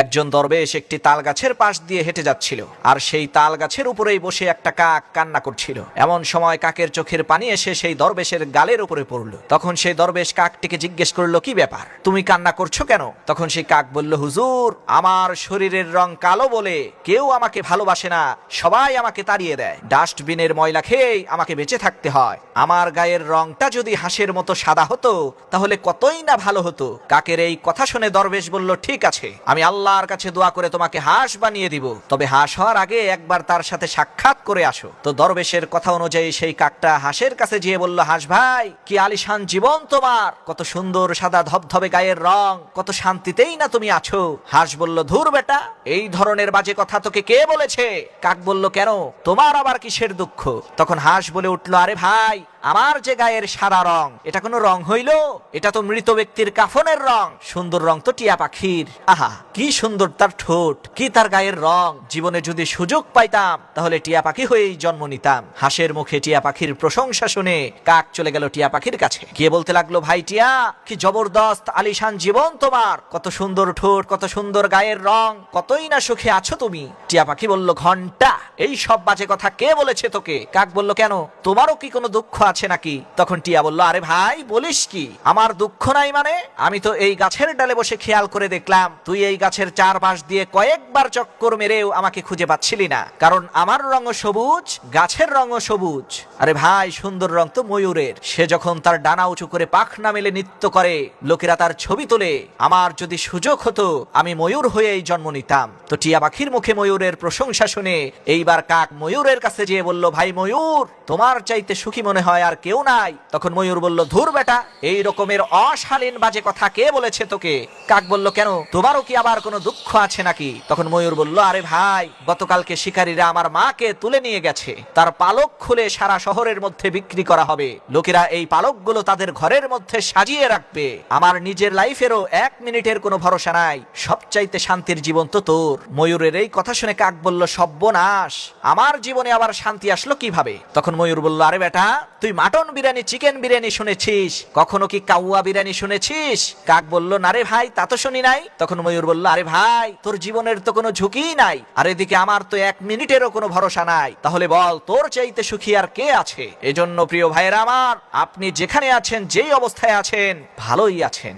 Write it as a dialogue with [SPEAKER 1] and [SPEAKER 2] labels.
[SPEAKER 1] একজন দরবেশ একটি তাল গাছের পাশ দিয়ে হেঁটে যাচ্ছিল, আর সেই তাল গাছের উপরেই বসে একটা কাক কান্না করছিল। এমন সময় কাকের চোখের পানি এসে সেই দরবেশের গালের উপরে পড়লো। তখন সেই দরবেশ কাকটিকে জিজ্ঞেস করলো, কি ব্যাপার, তুমি কান্না করছো কেন? তখন সেই কাক বলল, হুজুর, আমার শরীরের রং কালো বলে কেউ আমাকে ভালোবাসে না, সবাই আমাকে তাড়িয়ে দেয়। ডাস্টবিনের ময়লা খেয়েই আমাকে বেঁচে থাকতে হয়। আমার গায়ের রংটা যদি হাঁসের মতো সাদা হতো তাহলে কতই না ভালো হতো। কাকের এই কথা শুনে দরবেশ বলল, ঠিক আছে, আমি আল্লাহর কাছে দোয়া করে তোমাকে হাঁস বানিয়ে দিব, তবে হাঁস হওয়ার আগে একবার তার সাথে সাক্ষাৎ করে আসো। তো দরবেশের কথা অনুযায়ী সেই কাকটা হাঁসের কাছে গিয়ে বলল, হাঁস ভাই, কি আলিশান জীবন তোমার, কত সুন্দর সাদা ধবধবে গায়ের রং, কত শান্তিতেই না তুমি আছো। হাঁস বলল, ধুর বেটা, এই ধরনের বাজে কথা তোকে কে বলেছে? কাক বলল, কেন, তোমার আবার কিসের দুঃখ? তখন হাঁস বলে উঠল, আরে ভাই, আমার যে গায়ের সাদা রং, এটা কোনো রং হইল? এটা তো মৃত ব্যক্তির কাফনের রং। সুন্দর রং তো টিয়া পাখির। আহা, কি সুন্দর তার ঠোঁট, কি তার গায়ের রং। জীবনে যদি সুযোগ পাইতাম তাহলে টিয়া পাখি হয়েই জন্ম নিতাম। হাঁসের মুখে টিয়া পাখির প্রশংসা শুনে কাক চলে গেল টিয়া পাখির কাছে, গিয়ে বলতে লাগলো, ভাই টিয়া, কি জবরদস্ত আলিশান জীবন তোমার, কত সুন্দর ঠোঁট, কত সুন্দর গায়ের রং, কতই না সুখে আছো তুমি। টিয়া পাখি বলল, ঘন্টা, এই সব বাজে কথা কে বলেছে তোকে? কাক বলল, কেন, তোমারও কি কোনো দুঃখ আছে নাকি? তখন টিয়া বলল, আরে ভাই, বলিস কি, আমার দুঃখ নাই মানে? আমি তো এই গাছের ডালে বসে খেয়াল করে দেখলাম তুই এই গাছের চারপাশ দিয়ে কয়েকবার চক্কর মেরেও আমাকে খুঁজে পাচ্ছিলি না, কারণ আমার রঙও সবুজ, গাছের রঙও সবুজ। আরে ভাই, সুন্দর রং তো ময়ূরের, সে যখন তার ডানা উঁচু করে পাখনা মেলে নৃত্য করে লোকেরা তার ছবি তোলে। আমার যদি সুযোগ হতো আমি ময়ূর হয়েই জন্ম নিতাম। তো টিয়া পাখির মুখে ময়ূরের প্রশংসা শুনে এইবার কাক ময়ূরের কাছে যেয়ে বলল, ভাই ময়ূর, তোমার চাইতে সুখী মনে হয় আর কেউ নাই। তখন ময়ূর বলল, ধুর বেটা, এই রকমের অশালীন বাজে কথা কে বলেছে তোকে? কাক বলল, কেন, তোমারও কি আবার কোনো দুঃখ আছে নাকি? তখন ময়ূর বলল, আরে ভাই, গতকালকে শিকারীরা আমার মাকে তুলে নিয়ে গেছে, তার পালক খুলে সারা শহরের মধ্যে বিক্রি করা হবে। লোকেরা এই পালকগুলো তাদের ঘরের মধ্যে সাজিয়ে রাখবে। আমার নিজের লাইফেরও 1 মিনিটের কোনো ভরসা নাই, সবচাইতে শান্তির জীবন তো তোর। ময়ূরের এই কথা শুনে কাক বলল, সর্বনাশ, আমার জীবনে আবার শান্তি আসলো কিভাবে? তখন ময়ূর বলল, আরে বেটা, তুই মাটন বিরিয়ানি, চিকেন বিরিয়ানি শুনেছিস, কখনো কি কাউয়া বিরিয়ানি শুনেছিস? কাক বলল, না রে ভাই, তা তো শুনি নাই। তখন ময়ূর বলল, আরে ভাই, তোর জীবনের তো কোনো ঝুঁকিই নাই, আর এদিকে আমার তো 1 মিনিটেরও কোনো ভরসা নাই। তাহলে বল, তোর চাইতে সুখী আর কে আছে? এজন্য প্রিয় ভাইয়েরা আমার, আপনি যেখানে আছেন, যেই অবস্থায় আছেন, ভালোই আছেন।